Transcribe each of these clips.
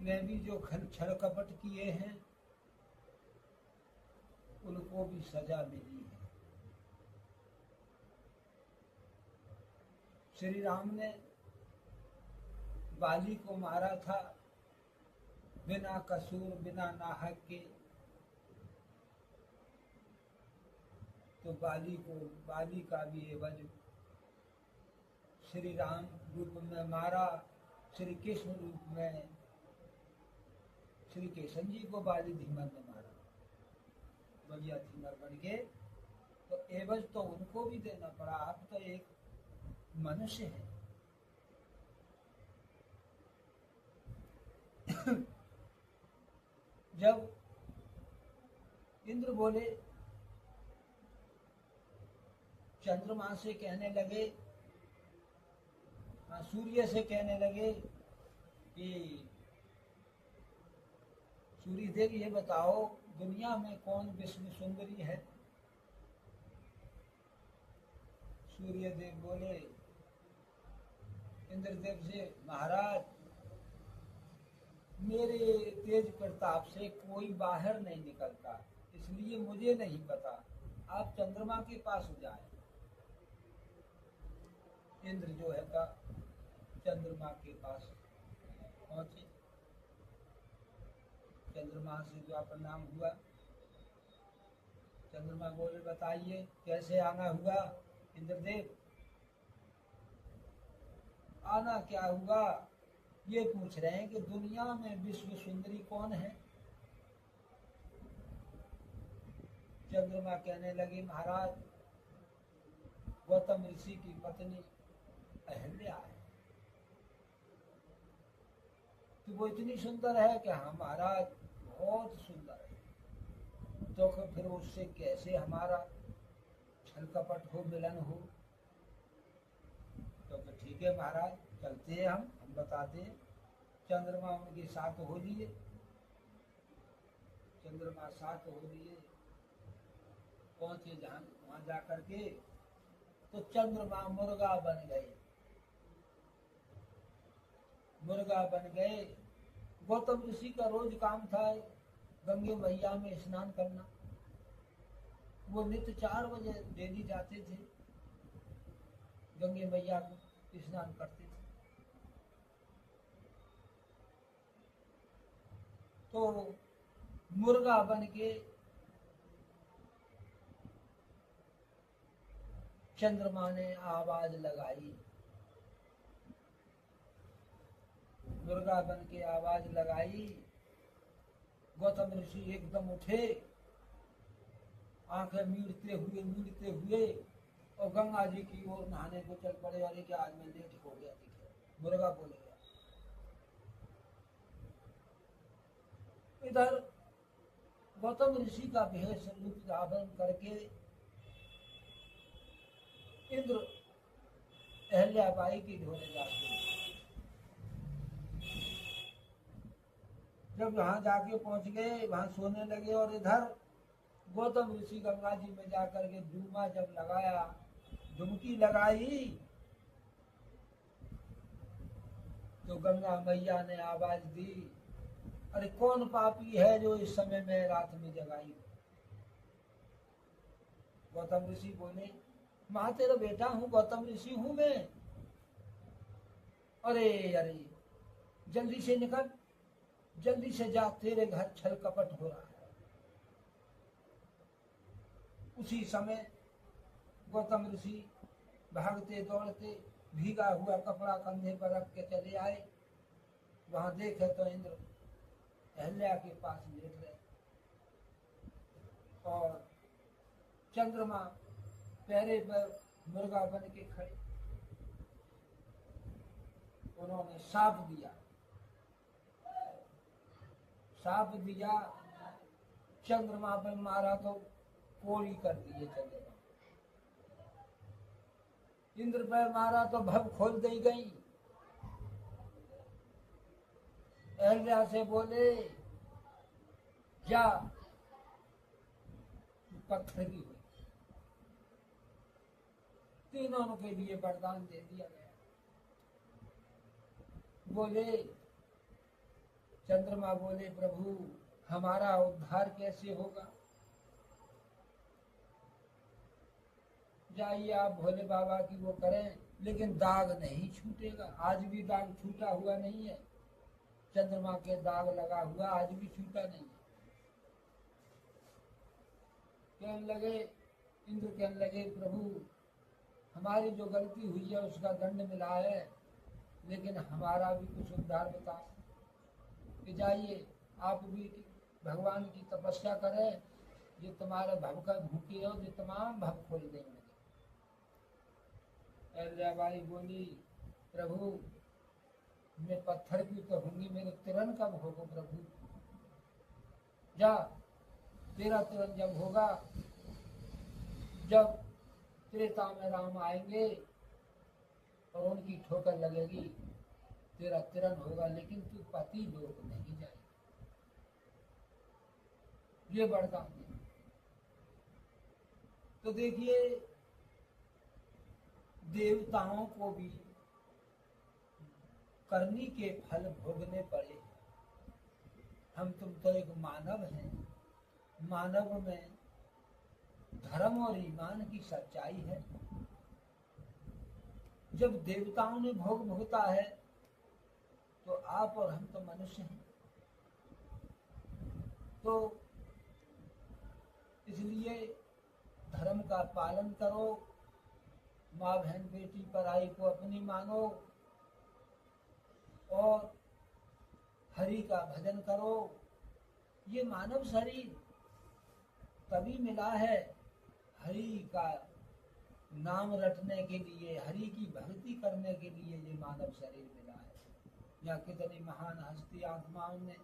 में भी जो छल कपट किए हैं उनको भी सजा मिली है। श्री राम ने बाली को मारा था बिना कसूर बिना नाहक के, तो बाली का भी एवज श्री राम रूप में मारा, श्री कृष्ण रूप में श्री केशन जी को बाली धीमर ने मारा, बढ़िया धीमर बन के, तो एवज तो उनको भी देना पड़ा। आप तो एक मनुष्य है। जब इंद्र बोले, चंद्रमा से कहने लगे, सूर्य से कहने लगे कि सूर्य देव ये बताओ दुनिया में कौन विश्व सुंदरी है। सूर्य देव बोले इंद्रदेव से, महाराज मेरे तेज प्रताप से कोई बाहर नहीं निकलता, इसलिए मुझे नहीं पता, आप चंद्रमा के पास जाए। इंद्र जो है का चंद्रमा के पास पहुंचे। चंद्रमा से जो प्रणाम हुआ। चंद्रमा बोले बताइए कैसे आना हुआ। इंद्रदेव आना क्या हुआ ये पूछ रहे हैं कि दुनिया में विश्व सुंदरी कौन है। चंद्रमा कहने लगे महाराज गौतम ऋषि की पत्नी अहल्या है। तो वो इतनी सुंदर है कि हाँ महाराज बहुत सुंदर है, तो फिर उससे कैसे हमारा छल कपट हो, मिलन हो। तो फिर ठीक है महाराज चलते हैं, हम बताते हैं। चंद्रमा उनके साथ हो लिए, चंद्रमा साथ हो लिए, पहुंचे जहां वहां जाकर के तो चंद्रमा मुर्गा बन गए, मुर्गा बन गए। गौतम ऋषि का रोज काम था गंगे मैया में स्नान करना। वो नित्य 4 बजे डेली जाते थे, गंगे मैया को स्नान करते थे। तो मुर्गा बन के चंद्रमा ने आवाज लगाई, मुर्गा बन के आवाज लगाई। गौतम ऋषि एकदम उठे, आंखें मीड़ते हुए और गंगा जी की ओर नहाने को चल पड़े। अरे क्या आज मैं लेट हो गया, दिखे मुर्गा बोल गया। इधर गौतम ऋषि का भेष रूप धारण करके इंद्र अहल्याबाई की ढोने जाते। जब वहां जाके पहुंच गए, वहां सोने लगे, और इधर गौतम ऋषि गंगा जी में जाकर के डूबा जब लगाया, डुबकी लगाई, तो गंगा मैया ने आवाज दी, अरे कौन पापी है जो इस समय में रात में जगाई। गौतम ऋषि बोले मां तेरा बेटा हूं, गौतम ऋषि हूं मैं। अरे अरे जल्दी से निकल, जल्दी से जा, तेरे घर छल कपट हो रहा है। उसी समय गौतम ऋषि भागते दौड़ते भीगा हुआ कपड़ा कंधे पर रख के चले आए। वहां देखे तो इंद्र अहल्या के पास लेट गए और चंद्रमा पैरे पर मुर्गा बन के खड़े। उन्होंने साप दिया, साप दिया, चंद्रमा पर मारा तो कोड़ी कर दिए चंद्रमा। इंद्र पर मारा तो भव खोल दी गई। अहल्या से बोले जा, पत्थर की हुई। तीनों के लिए वरदान दे दिया गया। बोले चंद्रमा बोले प्रभु हमारा उद्धार कैसे होगा? जाइए आप भोले बाबा की वो करें, लेकिन दाग नहीं छूटेगा। आज भी दाग छूटा हुआ नहीं है, चंद्रमा के दाग लगा हुआ आज भी छूटा नहीं है। कहने लगे, इंद्र कहने लगे प्रभु हमारी जो गलती हुई है उसका दंड मिला है, लेकिन हमारा भी कुछ उद्धार बताओ। कि जाइए आप भी भगवान की तपस्या करें, जो तुम्हारे भव का भूखे हो जो तमाम भव खोल देंगे। अहिल्याबाई बोली प्रभु मैं पत्थर की तो होंगी, मेरे तिरन कब होगा प्रभु? जा तेरा तिरन जब होगा, जब त्रेता में राम आएंगे और उनकी ठोकर लगेगी, तेरा तिरन होगा, लेकिन तू पति लोक नहीं जाएगा। ये वरदान है। तो देखिए देवताओं को भी करनी के फल भोगने पड़े। हम तुम तो एक मानव हैं, मानव में धर्म और ईमान की सच्चाई है। जब देवताओं ने भोग भोगता है तो आप और हम तो मनुष्य हैं, तो इसलिए धर्म का पालन करो, माँ बहन बेटी पराई को अपनी मानो और हरि का भजन करो। ये मानव शरीर तभी मिला है हरि का नाम रटने के लिए, हरि की भक्ति करने के लिए ये मानव शरीर मिला है। या कितनी महान हस्ती आत्माओं ने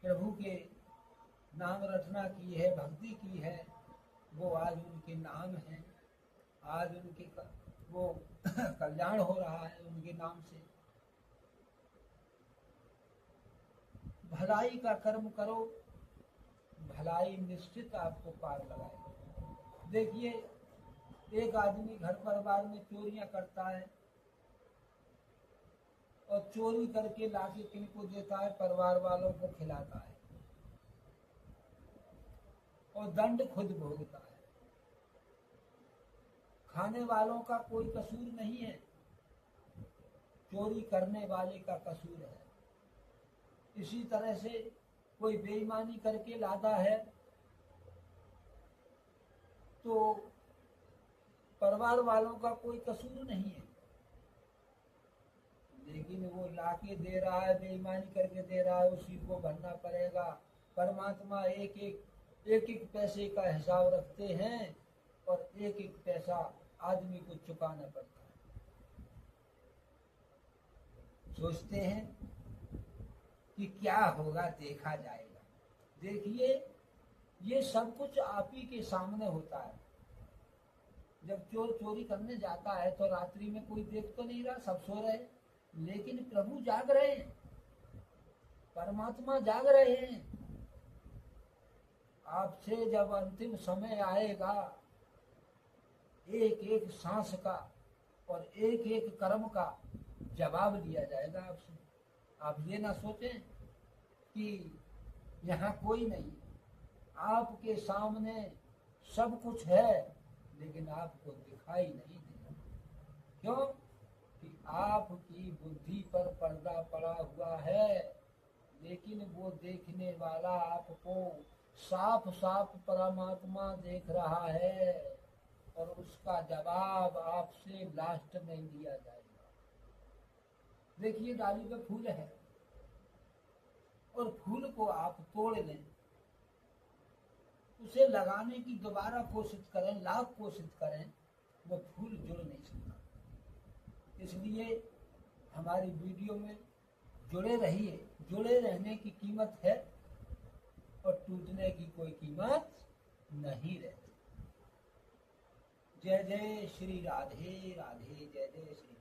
प्रभु के नाम रटना की है, भक्ति की है, वो आज उनके नाम है, आज उनके वो कल्याण हो रहा है उनके नाम से। भलाई का कर्म करो, भलाई निश्चित आपको पार लगाएगी। देखिए एक आदमी घर परिवार में चोरियां करता है और चोरी करके लाके किनको देता है? परिवार वालों को खिलाता है और दंड खुद भोगता है। खाने वालों का कोई कसूर नहीं है, चोरी करने वाले का कसूर है। इसी तरह से कोई बेईमानी करके लाता है तो परिवार वालों का कोई कसूर नहीं है, लेकिन वो लाके दे रहा है, बेईमानी करके दे रहा है, उसी को भरना पड़ेगा। परमात्मा एक एक पैसे का हिसाब रखते हैं और एक एक पैसा आदमी को चुकाना पड़ता है। सोचते हैं कि क्या होगा देखा जाएगा। देखिए ये सब कुछ आप ही के सामने होता है। जब चोर चोरी करने जाता है तो रात्रि में कोई देख तो नहीं रहा, सब सो रहे, लेकिन प्रभु जाग रहे हैं, परमात्मा जाग रहे हैं। आपसे जब अंतिम समय आएगा, एक एक सांस का और एक एक कर्म का जवाब लिया जाएगा आपसे। आप ये ना सोचें कि यहाँ कोई नहीं, आपके सामने सब कुछ है, लेकिन आपको दिखाई नहीं देगा। क्यों? कि आपकी बुद्धि पर पर्दा पड़ा हुआ है, लेकिन वो देखने वाला आपको साफ साफ परमात्मा देख रहा है और उसका जवाब आपसे लास्ट में लिया जाएगा। देखिए डाली पे फूल है और फूल को आप तोड़ लें, उसे लगाने की दोबारा कोशिश करें, लाख कोशिश करें, वो फूल जुड़ नहीं सकता। इसलिए हमारी वीडियो में जुड़े रहिए, जुड़े रहने की कीमत है और टूटने की कोई कीमत नहीं रहती। जय जय श्री राधे राधे, जय जय श्री